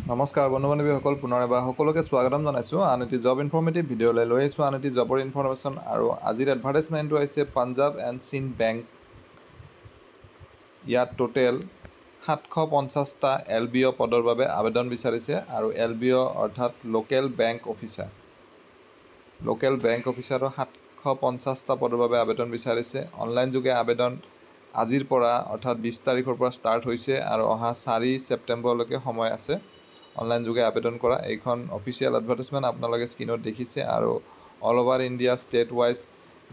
নমস্কাৰ বন্ধু বান্ধৱীসকল, পুনৰ এবাৰ সকলোকে স্বাগতম জনাইছোঁ আন এটি জব ইনফৰ্মেটিভ ভিডিঅ'লৈ লৈ আহিছোঁ আন এটি জবৰ ইনফৰ্মেশ্যন। আৰু আজিৰ এডভাৰটাইজমেণ্টটো আহিছে পাঞ্জাৱ এণ্ড সিন্ধ বেংক। ইয়াত টোটেল 750টা LBO পদৰ বাবে আবেদন বিচাৰিছে আৰু LBO অৰ্থাৎ local bank officer. Local bank অফিচাৰৰ 750টা পদৰ বাবে আবেদন বিচাৰিছে। অনলাইন যোগে আবেদন আজিৰ পৰা অৰ্থাৎ 20 তাৰিখৰ পৰা ষ্টাৰ্ট হৈছে আৰু অহা 4 ছেপ্টেম্বৰলৈকে সময় আছে অনলাইন যোগে আবেদন কৰা। এইখন অফিচিয়েল এডভাৰটাইজমেণ্ট আপোনালোকে স্ক্ৰীনত দেখিছে আৰু all over India state wise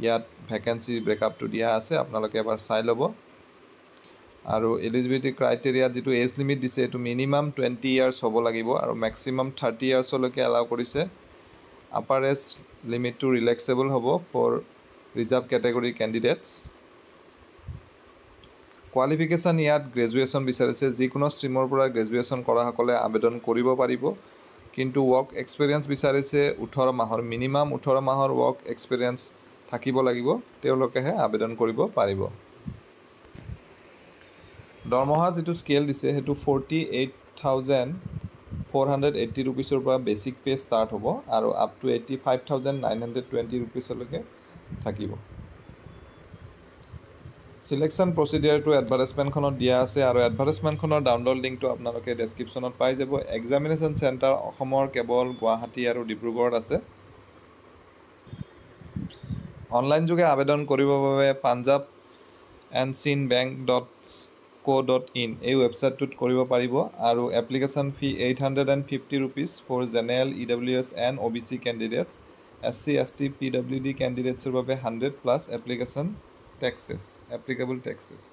ইয়াত ভেকেঞ্চি ব্ৰেকআপটো দিয়া আছে, আপোনালোকে এবাৰ চাই ল'ব। আৰু এলিজিবিলিটি ক্ৰাইটেৰিয়াত যিটো এজ লিমিট দিছে এইটো মিনিমাম 20 ইয়াৰ্ছ হ'ব লাগিব আৰু মেক্সিমাম 30 ইয়াৰ্ছলৈকে এলাউ কৰিছে। আপাৰ এজ লিমিটটো ৰিলেক্সেবল হ'ব for reserve category candidates. Qualification ইয়াত গ্ৰেজুৱেশ্যন বিচাৰিছে। যিকোনো ষ্ট্ৰীমৰ পৰা গ্ৰেজুৱেশ্যন কৰাসকলে আবেদন কৰিব পাৰিব, কিন্তু ৱৰ্ক এক্সপিৰিয়েঞ্চ বিচাৰিছে 18 মাহৰ, মিনিমাম 18 মাহৰ ৱৰ্ক এক্সপিৰিয়েঞ্চ থাকিব লাগিব, তেওঁলোকেহে আবেদন কৰিব পাৰিব। দৰমহা যিটো স্কেল দিছে সেইটো 48,480 ৰুপিছৰ পৰা বেচিক পে' ষ্টাৰ্ট হ'ব আৰু আপ টু 85,920 ৰুপিছলৈকে থাকিব। চিলেকশ্যন প্ৰচিডিয়াৰটো এডভাৰটাইজমেণ্টখনত দিয়া আছে আৰু এডভাৰটাইজমেণ্টখনৰ ডাউনলোড লিংকটো আপোনালোকে ডেছক্ৰিপশ্যনত পাই যাব। এক্সামিনেশ্যন চেণ্টাৰ অসমৰ কেৱল গুৱাহাটী আৰু ডিব্ৰুগড়ত আছে। অনলাইন যোগে আবেদন কৰিবৰ বাবে punjabandsinthbank.co.in এই ৱেবছাইটটোত কৰিব পাৰিব আৰু application fee 850 rupees for general EWS and OBC candidates. SC ST PWD কেণ্ডিডেটছৰ বাবে 100+ application applicable taxes.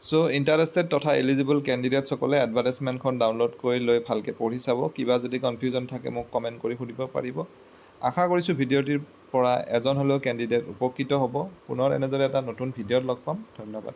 So' interested তথা এলিজিবল কেণ্ডিডেটছসকলে এডভাৰটাইজমেণ্টখন ডাউনলোড কৰি লৈ ভালকৈ পঢ়ি চাব। কিবা যদি কনফিউজন থাকে মোক কমেণ্ট কৰি সুধিব পাৰিব। আশা কৰিছোঁ ভিডিঅ'টিৰ পৰা এজন হ'লেও কেণ্ডিডেট উপকৃত হ'ব। পুনৰ এনেদৰে এটা নতুন ভিডিঅ'ত লগ পাম। ধন্যবাদ।